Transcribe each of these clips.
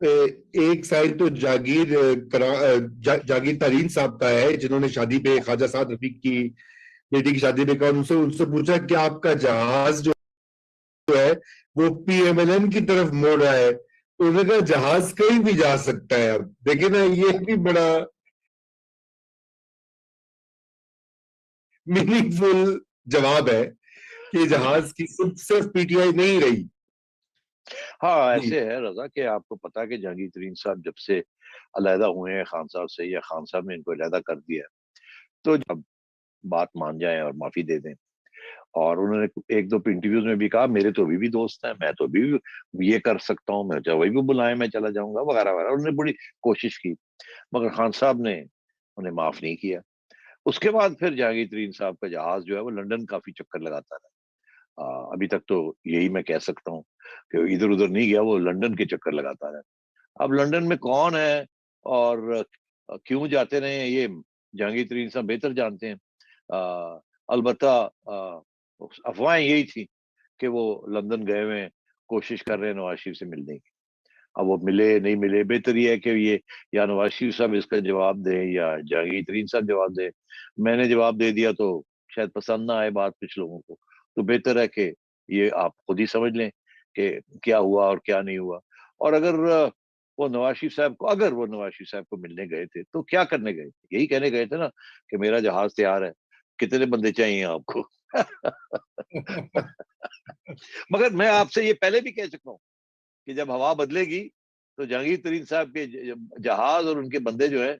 एक साइड तो जागीर तरीन साहब का है, जिन्होंने शादी पे ख्वाजा साद रफीक की बेटी की शादी पे कहा, उनसे उनसे पूछा कि आपका जहाज जो है वो पीएमएलएन की तरफ मोड़ रहा है, तो उन्होंने कहा जहाज कहीं भी जा सकता है। अब देखिए ना, ये भी बड़ा मीनिंगफुल जवाब है कि जहाज की सिर्फ पीटीआई नहीं रही। हाँ, जी ऐसे है रजा कि आपको पता है कि जहांगीर तरीन साहब जब से अलहदा हुए हैं खान साहब से, या खान साहब ने इनको अलहदा कर दिया है, तो जब बात मान जाएं और माफी दे दें। और उन्होंने एक दो इंटरव्यूज में भी कहा मेरे तो अभी भी दोस्त हैं, मैं तो अभी भी ये कर सकता हूँ, मैं चाहे वही भी बुलाएं मैं चला जाऊंगा, वगैरह वगैरह। उन्होंने बड़ी कोशिश की, मगर खान साहब ने उन्हें माफ नहीं किया। उसके बाद फिर जहांगीर तरीन साहब का जहाज जो है वो लंदन काफी चक्कर लगाता रहा। अभी तक तो यही मैं कह सकता हूँ कि इधर उधर नहीं गया, वो लंदन के चक्कर लगाता रहा। अब लंदन में कौन है और क्यों जाते रहे हैं, ये जहांगीर तरीन साहब बेहतर जानते हैं। अलबत्ता अफवाहें यही थी कि वो लंदन गए हुए हैं, कोशिश कर रहे हैं नवाज शरीफ से मिलने की। अब वो मिले नहीं मिले, बेहतर ये है कि ये या नवाज शरीफ साहब इसका जवाब दें या जहांगीर तरीन साहब जवाब दें। मैंने जवाब दे दिया तो शायद पसंद ना आए बात कुछ लोगों को, तो बेहतर है कि ये आप खुद ही समझ लें कि क्या हुआ और क्या नहीं हुआ। और अगर वो नवाज शरीफ साहब को, अगर वो नवाज शरीफ साहब को मिलने गए थे तो क्या करने गए थे? यही कहने गए थे ना कि मेरा जहाज तैयार है, कितने बंदे चाहिए आपको? मगर मैं आपसे ये पहले भी कह चुका हूँ कि जब हवा बदलेगी तो जहांगीर तरीन साहब के जहाज और उनके बंदे जो है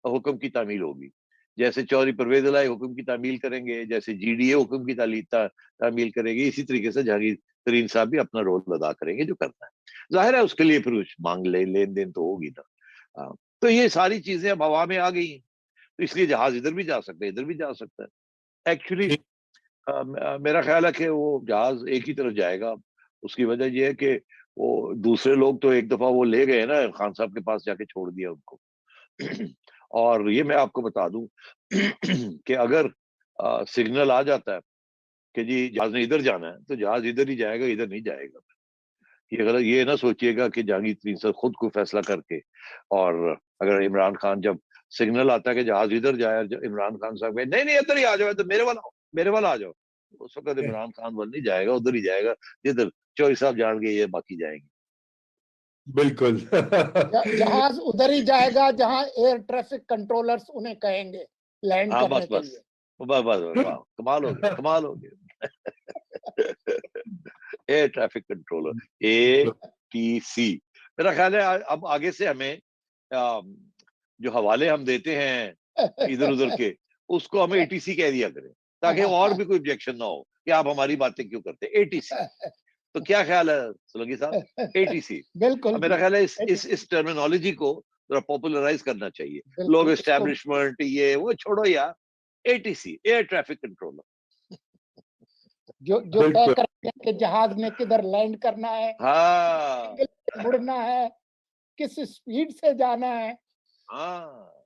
हुक्म की तामील होगी। जैसे चौधरी परवेज इलाही हुक्म की तामील करेंगे, जैसे जीडीए हुक्म की तामील करेगी, इसी तरीके से जहांगीर तरीन साहब भी अपना रोल अदा करेंगे जो करना है। जाहिर है उसके लिए फिर कुछ मांग लेन देन तो होगी ना। तो ये सारी चीजें अब हवा में आ गई हैं, तो इसलिए जहाज इधर भी जा सकता है इधर भी जा सकता है। एक्चुअली मेरा ख्याल है कि वो जहाज एक ही तरफ जाएगा। उसकी वजह यह है कि वो दूसरे लोग तो एक दफा वो ले गए ना, खान साहब के पास जाके छोड़ दिया उनको। और ये मैं आपको बता दूं कि अगर सिग्नल आ जाता है कि जी जहाज ने इधर जाना है, तो जहाज इधर ही जाएगा, इधर नहीं जाएगा। ये गलत, ये ना सोचिएगा कि जहांगीर तरीन साहब खुद को फैसला करके, और अगर इमरान खान जब सिग्नल आता है कि जहाज इधर जाए, इमरान खान साहब कहे नहीं नहीं इधर ही आ जाओ, तो मेरे वाला आ जाओ, उस वक्त इमरान खान वाल नहीं जाएगा, उधर ही जाएगा जिधर चौधरी साहब जान गए ये बाकी जाएंगे। बिल्कुल। जहाज उधर ही जाएगा जहां एयर ट्रैफिक कंट्रोलर्स उन्हें कहेंगे लैंड हाँ करने बस के बस लिए। बस बस बस, वाह कमाल हो गया, कमाल हो गया। Air traffic controller, ATC। मेरा ख्याल है अब आगे से हमें जो हवाले हम देते हैं इधर उधर के, उसको हमें ATC कह दिया करें, ताकि और भी कोई ऑब्जेक्शन ना हो कि आप हमारी बातें क्यों करते हैं। ATC, तो क्या ख्याल है सोलंकी साहब? ATC। बिल्कुल अब मेरा ख्याल है इस टर्मिनोलॉजी को थोड़ा पॉपुलराइज करना चाहिए। लोग बिल्कुल इसको एस्टेब्लिशमेंट ये वो छोड़ो यार, ATC, एयर ट्रैफिक कंट्रोलर। जो तय बिल्कुल। करेंगे कि जहाज ने किधर लैंड करना है, हाँ मुड़ना है, किस स्पीड से जाना है। हाँ